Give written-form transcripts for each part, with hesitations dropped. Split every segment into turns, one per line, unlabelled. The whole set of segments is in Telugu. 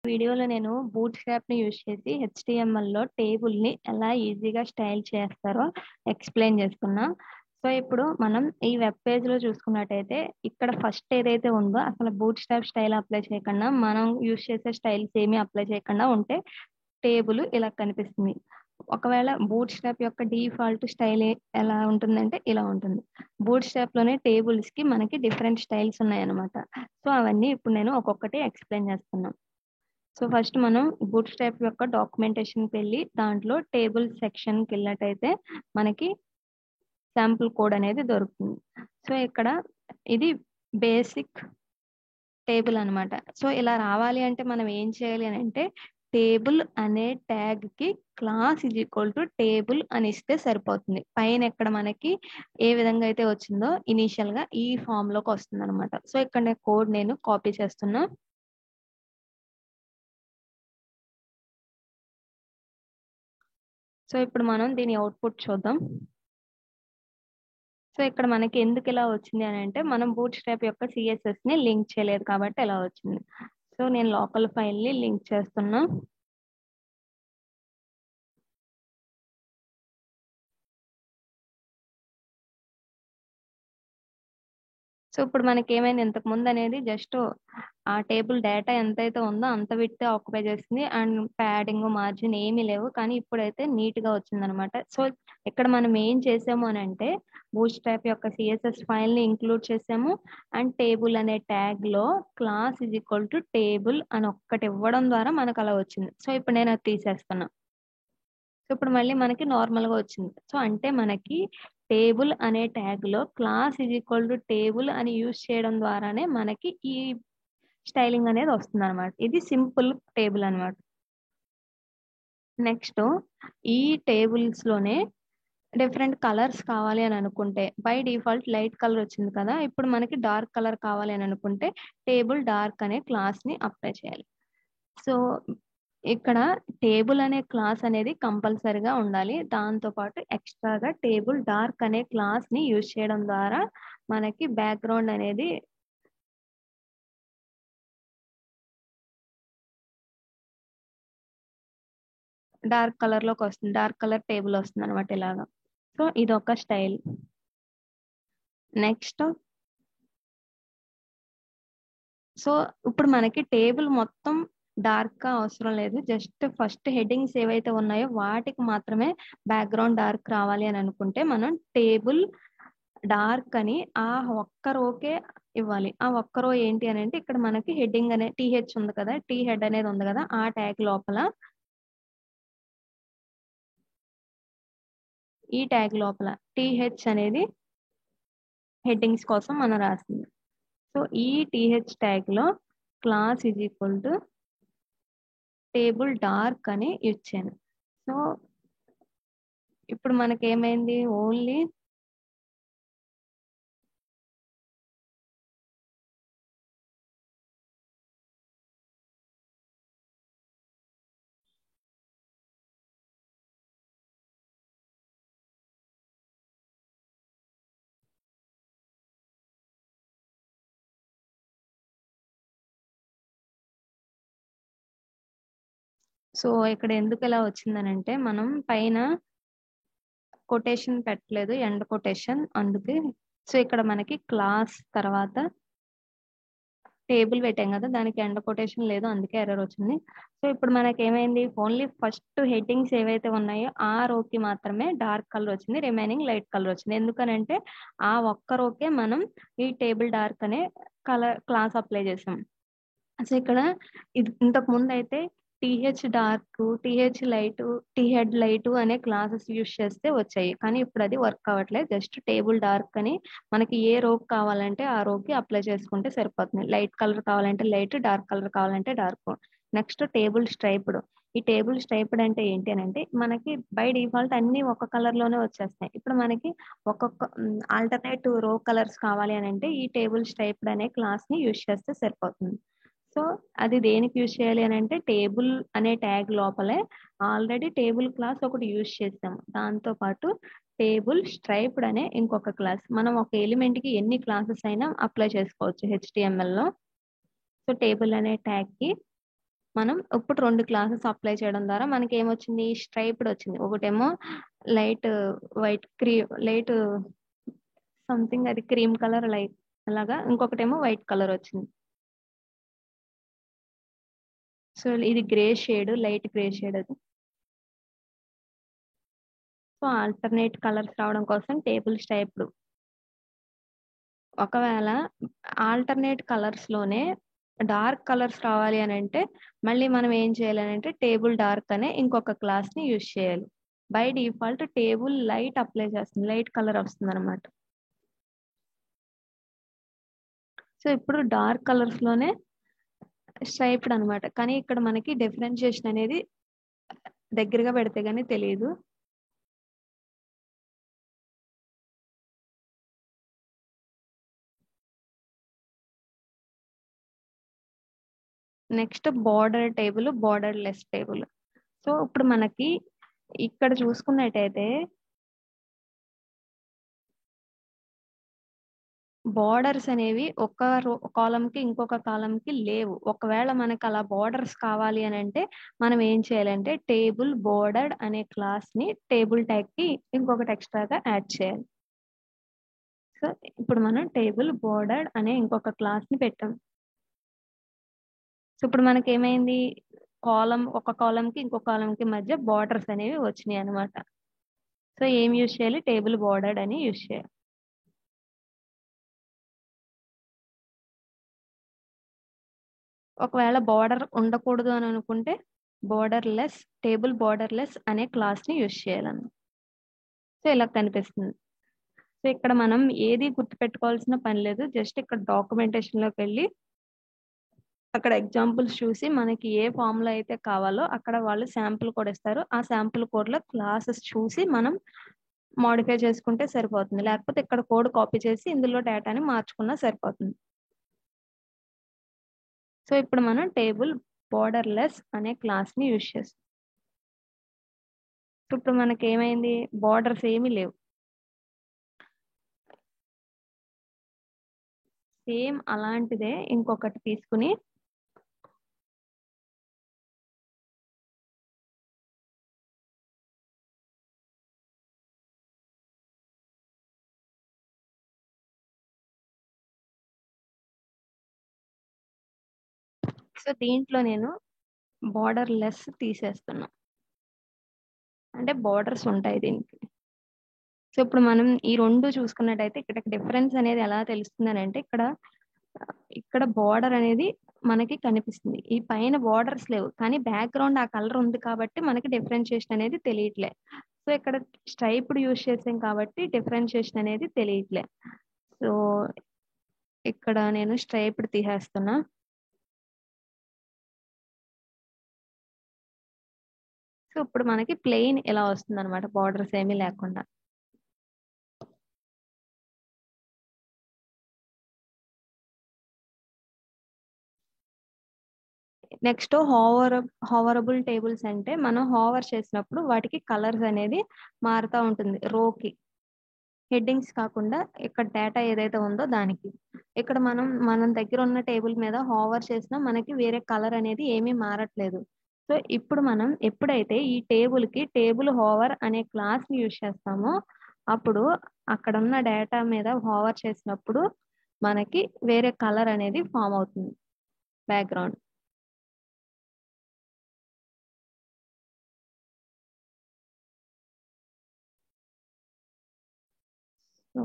వీడియోలో నేను బూట్ స్ట్రాప్‌ని యూజ్ చేసి హెచ్‌టీఎంఎల్‌లో టేబుల్‌ని ఎలా ఈజీగా స్టైల్ చేస్తారో ఎక్స్‌ప్లెయిన్ చేస్తున్నా. సో, ఇప్పుడు మనం ఈ వెబ్ పేజ్‌లో చూసుకున్నట్టయితే ఇక్కడ ఫస్ట్ ఏదైతే ఉందో అసలు బూట్ స్ట్రాప్ స్టైల్ అప్లై చేయకుండా మనం యూజ్ చేసే స్టైల్స్ ఏమి అప్లై చేయకుండా ఉంటే టేబుల్ ఇలా కనిపిస్తుంది. ఒకవేళ బూట్ స్ట్రాప్ యొక్క డిఫాల్ట్ స్టైల్ ఎలా ఉంటుందంటే ఇలా ఉంటుంది. బూట్ స్ట్రాప్‌లోనే టేబుల్స్‌కి మనకి డిఫరెంట్ స్టైల్స్ ఉన్నాయన్నమాట. సో, అవన్నీ ఇప్పుడు నేను ఒక్కొక్కటి ఎక్స్‌ప్లెయిన్ చేస్తున్నా. సో ఫస్ట్ మనం బూట్ స్ట్రాప్ యొక్క డాక్యుమెంటేషన్కి వెళ్ళి దాంట్లో టేబుల్ సెక్షన్కి వెళ్ళినట్టయితే మనకి శాంపుల్ కోడ్ అనేది దొరుకుతుంది. సో ఇక్కడ ఇది బేసిక్ టేబుల్ అన్నమాట. సో ఇలా రావాలి అంటే మనం ఏం చేయాలి అని అంటే టేబుల్ అనే ట్యాగ్ కి class is equal to table అని ఇస్తే సరిపోతుంది. పైన ఎక్కడ మనకి ఏ విధంగా అయితే వచ్చిందో ఇనీషియల్ గా ఈ ఫామ్ లోకి వస్తుంది అనమాట. సో ఇక్కడ కోడ్ నేను కాపీ చేస్తున్నా. సో ఇప్పుడు మనం దీని అవుట్పుట్ చూద్దాం. సో ఇక్కడ మనకి ఎందుకు ఇలా వచ్చింది అని అంటే మనం బూట్ స్ట్రాప్ యొక్క సిఎస్ఎస్ ని లింక్ చేయలేదు కాబట్టి ఇలా వచ్చింది. సో నేను లోకల్ ఫైల్ ని లింక్ చేస్తున్నా. సో ఇప్పుడు మనకి ఏమైంది, ఇంతకు ముందు అనేది జస్ట్ ఆ టేబుల్ డేటా ఎంతైతే ఉందో అంత విడ్త్ ఆక్యుపై చేస్తుంది అండ్ ప్యాడింగ్ మార్జిన్ ఏమీ లేవు. కానీ ఇప్పుడైతే నీట్ గా వచ్చింది అనమాట. సో ఇక్కడ మనం ఏం చేసాము అని అంటే బూట్ స్ట్రాప్ యొక్క సిఎస్ఎస్ ఫైల్ ని ఇంక్లూడ్ చేసాము అండ్ టేబుల్ అనే ట్యాగ్ లో class is equal to table అని ఒక్కటి ఇవ్వడం ద్వారా మనకు అలా వచ్చింది. సో ఇప్పుడు నేను అది తీసేస్తున్నా. సో ఇప్పుడు మళ్ళీ మనకి నార్మల్ గా వచ్చింది. సో అంటే మనకి టేబుల్ అనే ట్యాగ్ లో class is equal to table అని యూజ్ చేయడం ద్వారానే మనకి ఈ స్టైలింగ్ అనేది వస్తుంది అనమాట. ఇది సింపుల్ టేబుల్ అనమాట. నెక్స్ట్ ఈ టేబుల్స్ లోనే డిఫరెంట్ కలర్స్ కావాలి అని అనుకుంటే బై డిఫాల్ట్ లైట్ కలర్ వచ్చింది కదా, ఇప్పుడు మనకి డార్క్ కలర్ కావాలి అని అనుకుంటే టేబుల్ డార్క్ అనే క్లాస్ ని అప్లై చేయాలి. సో ఇక్కడ టేబుల్ అనే క్లాస్ అనేది కంపల్సరిగా ఉండాలి. దాంతో పాటు ఎక్స్ట్రాగా టేబుల్ డార్క్ అనే క్లాస్ ని యూజ్ చేయడం ద్వారా మనకి బ్యాక్గ్రౌండ్ అనేది డార్క్ కలర్ లోకి వస్తుంది, డార్క్ కలర్ టేబుల్ వస్తుంది అనమాట ఇలాగా. సో ఇది ఒక స్టైల్. నెక్స్ట్ సో ఇప్పుడు మనకి టేబుల్ మొత్తం డార్క్ గా అవసరం లేదు. జస్ట్ ఫస్ట్ హెడ్డింగ్స్ ఏవైతే ఉన్నాయో వాటికి మాత్రమే బ్యాక్గ్రౌండ్ డార్క్ రావాలి అని అనుకుంటే మనం టేబుల్ డార్క్ అని ఆ ఒక్క రోకే ఇవ్వాలి. ఆ ఒక్క రో ఏంటి అని అంటే ఇక్కడ మనకి హెడ్డింగ్ అనే టీహెచ్ ఉంది కదా, టీ హెడ్ అనేది ఉంది కదా, ఆ ట్యాగ్ లోపల ఈ ట్యాగ్ లోపల టీహెచ్ అనేది హెడ్డింగ్స్ కోసం మనం రాసింది. సో ఈ టీహెచ్ ట్యాగ్ లో class is equal to table dark అని ఇచ్చాను. సో ఇప్పుడు మనకి ఏమైంది, ఓన్లీ సో ఇక్కడ ఎందుకు ఇలా వచ్చిందనంటే మనం పైన కొటేషన్ పెట్టలేదు, ఎండ్ కొటేషన్ అందుకే. సో ఇక్కడ మనకి క్లాస్ తర్వాత టేబుల్ పెట్టాం కదా, దానికి ఎండ్ కొటేషన్ లేదు, అందుకే ఎర్రర్ వచ్చింది. సో ఇప్పుడు మనకి ఏమైంది, ఓన్లీ ఫస్ట్ హెడ్డింగ్స్ ఏవైతే ఉన్నాయో ఆ రోకి మాత్రమే డార్క్ కలర్ వచ్చింది, రిమైనింగ్ లైట్ కలర్ వచ్చింది. ఎందుకనంటే ఆ ఒక్క రోకే మనం ఈ టేబుల్ డార్క్ అనే కలర్ క్లాస్ అప్లై చేసాం. సో ఇక్కడ ఇది ఇంతకు ముందు అయితే TH dark, TH light, thead light అనే క్లాసెస్ యూస్ చేస్తే వచ్చాయి. కానీ ఇప్పుడు అది వర్క్ అవ్వట్లేదు. జస్ట్ టేబుల్ డార్క్ అని మనకి ఏ రోకి కావాలంటే ఆ రోకి అప్లై చేసుకుంటే సరిపోతుంది. లైట్ కలర్ కావాలంటే లైట్, డార్క్ కలర్ కావాలంటే డార్క్. Next table striped. ఈ టేబుల్ స్ట్రైప్డ్ అంటే ఏంటి అని అంటే మనకి బై డిఫాల్ట్ అన్ని ఒక కలర్ లోనే వచ్చేస్తాయి. ఇప్పుడు మనకి ఒక్కొక్క ఆల్టర్నేటివ్ రో కలర్స్ కావాలి అని అంటే ఈ టేబుల్ స్ట్రైప్డ్ అనే క్లాస్ ని యూస్ చేస్తే సరిపోతుంది. సో అది దేనికి యూజ్ చేయాలి అని అంటే టేబుల్ అనే ట్యాగ్ లోపలే ఆల్రెడీ టేబుల్ క్లాస్ ఒకటి యూజ్ చేసాం. దాంతో పాటు టేబుల్ స్ట్రైప్డ్ అనే ఇంకొక క్లాస్, మనం ఒక ఎలిమెంట్ కి ఎన్ని క్లాసెస్ అయినా అప్లై చేసుకోవచ్చు HTML లో. సో టేబుల్ అనే ట్యాగ్ కి మనం ఇప్పుడు 2 క్లాసెస్ అప్లై చేయడం ద్వారా మనకి ఏమొచ్చింది? స్ట్రైప్డ్ వచ్చింది. ఒకటేమో లైట్ లైట్ సంథింగ్ అది క్రీమ్ కలర్ లైట్ అలాగా, ఇంకొకటేమో వైట్ కలర్ వచ్చింది. సో ఇది grey shade, light grey shade అది. సో ఆల్టర్నేట్ కలర్స్ రావడం కోసం టేబుల్ స్ట్రైప్డ్. ఒకవేళ ఆల్టర్నేట్ కలర్స్ లోనే డార్క్ కలర్స్ రావాలి అని అంటే మళ్ళీ మనం ఏం చేయాలి అని అంటే టేబుల్ డార్క్ అనే ఇంకొక క్లాస్ ని యూజ్ చేయాలి. By default table light apply చేస్తుంది, లైట్ కలర్ వస్తుంది అనమాట. సో ఇప్పుడు డార్క్ కలర్స్ లోనే స్ట్రైప్డ్ అనమాట, కానీ ఇక్కడ మనకి డిఫరెన్షియేషన్ అనేది దగ్గరగా పెడితే గానీ తెలియదు. Next border table, border less table. So ఇప్పుడు మనకి ఇక్కడ చూసుకున్నట్టయితే బార్డర్స్ అనేవి ఒక కాలం కి ఇంకొక కాలం కి లేవు. ఒకవేళ మనకు అలా బార్డర్స్ కావాలి అని అంటే మనం ఏం చేయాలంటే టేబుల్ బోర్డర్డ్ అనే క్లాస్ ని టేబుల్ ట్యాగ్ కి ఇంకొకటి ఎక్స్ట్రాగా యాడ్ చేయాలి. సో ఇప్పుడు మనం టేబుల్ బోర్డర్డ్ అనే ఇంకొక క్లాస్ ని పెట్టాం. సో ఇప్పుడు మనకి ఏమైంది? ఒక కాలం కి ఇంకో కాలం కి మధ్య బార్డర్స్ అనేవి వచ్చినాయి అనమాట. సో ఏం యూజ్ చేయాలి? టేబుల్ బోర్డర్డ్ అని యూజ్ చేయాలి. ఒకవేళ బార్డర్ ఉండకూడదు అని అనుకుంటే టేబుల్ బార్డర్ లెస్ అనే క్లాస్ ని యూజ్ చేయాలన్న. సో ఇలా కనిపిస్తుంది. సో ఇక్కడ మనం ఏది గుర్తుపెట్టుకోవాల్సిన పని లేదు, జస్ట్ ఇక్కడ డాక్యుమెంటేషన్ లోకి వెళ్ళి అక్కడ ఎగ్జాంపుల్స్ చూసి మనకి ఏ ఫామ్ లో అయితే కావాలో అక్కడ వాళ్ళు శాంపుల్ కోడ్ ఇస్తారు. ఆ శాంపుల్ కోడ్ లో క్లాసెస్ చూసి మనం మోడిఫై చేసుకుంటే సరిపోతుంది. లేకపోతే ఇక్కడ కోడ్ కాపీ చేసి ఇందులో డేటాని మార్చుకున్నా సరిపోతుంది. సో ఇప్పుడు మనం టేబుల్ బోర్డర్ లెస్ అనే క్లాస్ ని యూజ్ చేస్తాం. ఇప్పుడు మనకి ఏమైంది? బార్డర్స్ ఏమీ లేవు. సేమ్ అలాంటిదే ఇంకొకటి తీసుకుని సో దీంట్లో నేను బార్డర్ లెస్ తీసేస్తున్నా, అంటే బార్డర్స్ ఉంటాయి దీనికి. సో ఇప్పుడు మనం ఈ రెండు చూసుకున్నట్టయితే ఇక్కడ డిఫరెన్స్ అనేది ఎలా తెలుస్తుంది అని అంటే ఇక్కడ బార్డర్ అనేది మనకి కనిపిస్తుంది, ఈ పైన బార్డర్స్ లేవు, కానీ బ్యాక్గ్రౌండ్ ఆ కలర్ ఉంది కాబట్టి మనకి డిఫరెన్షియేషన్ అనేది తెలియట్లే. సో ఇక్కడ స్ట్రైప్డ్ యూజ్ చేసాం కాబట్టి డిఫరెన్షియేషన్ అనేది తెలియట్లే. సో ఇక్కడ నేను స్ట్రైప్డ్ తీసేస్తున్నా. సో ఇప్పుడు మనకి ప్లెయిన్ ఇలా వస్తుంది అనమాట, బార్డర్స్ ఏమీ లేకుండా. నెక్స్ట్ హావరబుల్ టేబుల్స్ అంటే మనం హావర్ చేసినప్పుడు వాటికి కలర్స్ అనేది మారుతూ ఉంటుంది. రోకి హెడ్డింగ్స్ కాకుండా ఇక్కడ డేటా ఏదైతే ఉందో దానికి. ఇక్కడ మనం దగ్గర ఉన్న టేబుల్ మీద హావర్ చేసినా మనకి వేరే కలర్ అనేది ఏమీ మారట్లేదు. సో ఇప్పుడు మనం ఎప్పుడైతే ఈ టేబుల్ హావర్ అనే క్లాస్ ని యూజ్ చేస్తామో అప్పుడు అక్కడ ఉన్న డేటా మీద హావర్ చేసినప్పుడు మనకి వేరే కలర్ అనేది ఫామ్ అవుతుంది బ్యాక్గ్రౌండ్. సో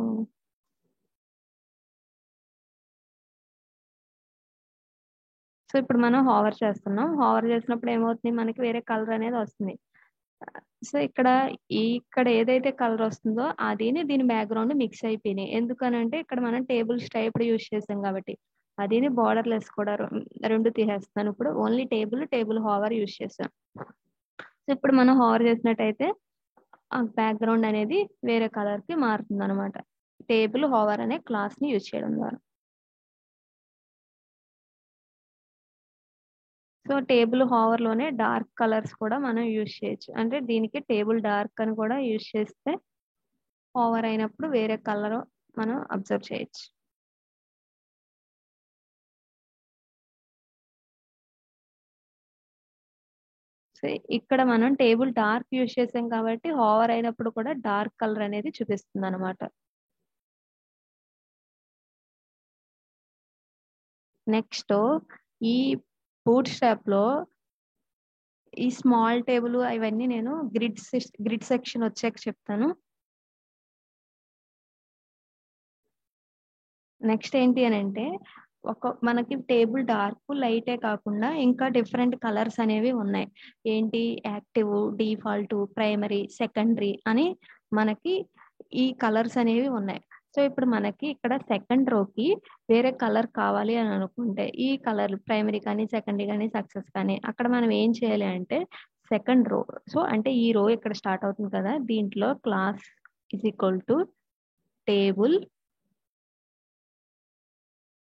సో ఇప్పుడు మనం హావర్ చేస్తున్నాం, హావర్ చేసినప్పుడు ఏమవుతుంది? మనకి వేరే కలర్ అనేది వస్తుంది. సో ఇక్కడ ఏదైతే కలర్ వస్తుందో దీని బ్యాక్గ్రౌండ్ మిక్స్ అయిపోయినాయి. ఎందుకనంటే ఇక్కడ మనం టేబుల్ స్ట్రైప్డ్ యూజ్ చేసాం కాబట్టి. బార్డర్ లెస్ కూడా రెండు తీసేస్తున్నాను. ఇప్పుడు ఓన్లీ టేబుల్ హావర్ యూజ్ చేసాం. సో ఇప్పుడు మనం హావర్ చేసినట్టయితే ఆ బ్యాక్గ్రౌండ్ అనేది వేరే కలర్ కి మారుతుంది అనమాట, టేబుల్ హావర్ అనే క్లాస్ ని యూజ్ చేయడం ద్వారా. సో టేబుల్ హావర్ లోనే డార్క్ కలర్స్ కూడా మనం యూజ్ చేయొచ్చు. అంటే దీనికి టేబుల్ డార్క్ అని కూడా యూజ్ చేస్తే హావర్ అయినప్పుడు వేరే కలర్ మనం అబ్జర్వ్ చేయొచ్చు. సో ఇక్కడ మనం టేబుల్ డార్క్ యూజ్ చేసాం కాబట్టి హోవర్ అయినప్పుడు కూడా డార్క్ కలర్ అనేది చూపిస్తుంది అనమాట. నెక్స్ట్ ఈ బూట్ స్ట్రాప్ లో ఈ స్మాల్ టేబుల్ ఇవన్నీ నేను గ్రిడ్ సెక్షన్ వచ్చాక చెప్తాను. నెక్స్ట్ ఏంటి అని అంటే మనకి టేబుల్ డార్క్ లైటే కాకుండా ఇంకా డిఫరెంట్ కలర్స్ అనేవి ఉన్నాయి. ఏంటి యాక్టివ్, డిఫాల్ట్, ప్రైమరీ, సెకండరీ అని మనకి ఈ కలర్స్ అనేవి ఉన్నాయి. సో ఇప్పుడు మనకి ఇక్కడ సెకండ్ రోకి వేరే కలర్ కావాలి అని అనుకుంటే ఈ కలర్ ప్రైమరీ కానీ సెకండరీ కానీ సక్సెస్ కానీ అక్కడ మనం ఏం చేయాలి అంటే సెకండ్ రో, సో అంటే ఈ రో ఇక్కడ స్టార్ట్ అవుతుంది కదా, దీంట్లో class is equal to table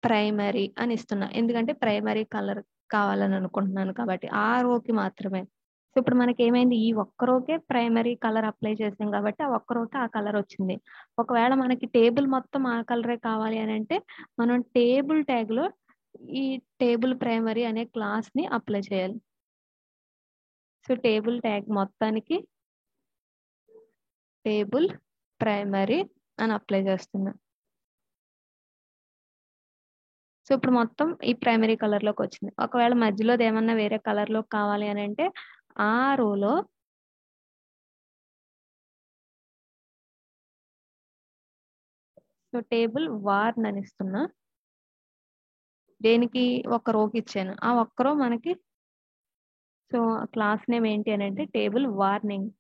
primary అని ఇస్తున్నా. ఎందుకంటే ప్రైమరీ కలర్ కావాలని అనుకుంటున్నాను కాబట్టి ఆ రోకి మాత్రమే. సో ఇప్పుడు మనకి ఏమైంది, ఈ ఒక్క రోకే ప్రైమరీ కలర్ అప్లై చేసాం కాబట్టి ఆ ఒక్క రోకి ఆ కలర్ వచ్చింది. ఒకవేళ మనకి టేబుల్ మొత్తం ఆ కలరే కావాలి అని అంటే మనం టేబుల్ ట్యాగ్ లో ఈ టేబుల్ ప్రైమరీ అనే క్లాస్ ని అప్లై చేయాలి. సో టేబుల్ ట్యాగ్ మొత్తానికి టేబుల్ ప్రైమరీ అని అప్లై చేస్తున్నా. సో ఇప్పుడు మొత్తం ఈ ప్రైమరీ కలర్ లోకి వచ్చింది. ఒకవేళ మధ్యలో ఏమన్నా వేరే కలర్ లో కావాలి అని అంటే ఆ రోలో సో టేబుల్ వార్న్ అని ఇస్తున్నా. దేనికి, ఒక రోకి ఇచ్చాను. ఆ ఒక్క రో మనకి సో క్లాస్ నేమ్ ఏంటి అని అంటే టేబుల్ వార్నింగ్.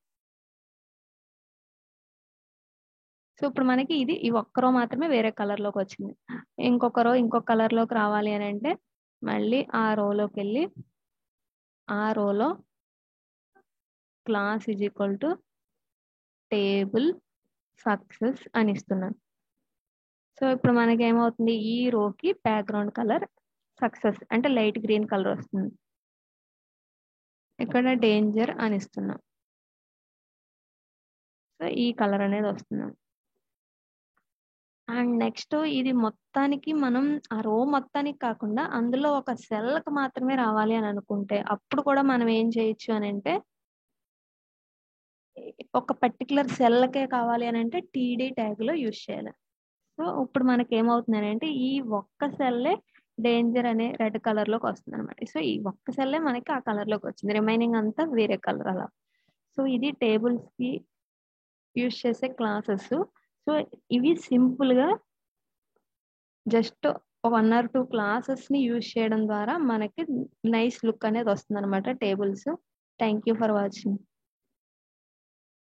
సో ఇప్పుడు మనకి ఇది ఈ ఒక్క రో మాత్రమే వేరే కలర్ లోకి వచ్చింది. ఇంకొక రో ఇంకొక కలర్ లోకి రావాలి అని అంటే మళ్ళీ ఆ రోలోకి వెళ్ళి ఆ రోలో class is equal to table success అని ఇస్తున్నాను. సో ఇప్పుడు మనకి ఏమవుతుంది, ఈ రోకి బ్యాక్గ్రౌండ్ కలర్ సక్సెస్ అంటే లైట్ గ్రీన్ కలర్ వస్తుంది. ఇక్కడ డేంజర్ అని ఇస్తున్నాం. సో ఈ కలర్ అనేది వస్తున్నాం. అండ్ నెక్స్ట్ ఇది మొత్తానికి మనం ఆ రో మొత్తానికి కాకుండా అందులో ఒక సెల్ కి మాత్రమే రావాలి అని అనుకుంటే అప్పుడు కూడా మనం ఏం చేయొచ్చు అని అంటే ఒక పర్టికులర్ సెల్కే కావాలి అని అంటే టీడీ ట్యాగ్ లో యూజ్ చేయాలి. సో ఇప్పుడు మనకి ఏమవుతుంది అని అంటే ఈ ఒక్క సెల్లే డేంజర్ అనే రెడ్ కలర్ లోకి వస్తుంది అనమాట. సో ఈ ఒక్క సెల్లే మనకి ఆ కలర్ లోకి వచ్చింది, రిమైనింగ్ అంతా వేరే కలర్ అలా. సో ఇది టేబుల్స్ కి యూజ్ చేసే క్లాసెస్. సో ఇవి సింపుల్ గా జస్ట్ 1 or 2 క్లాసెస్ ని యూజ్ చేయడం ద్వారా మనకి నైస్ లుక్ అనేది వస్తుంది అనమాట tables. Thank you for watching.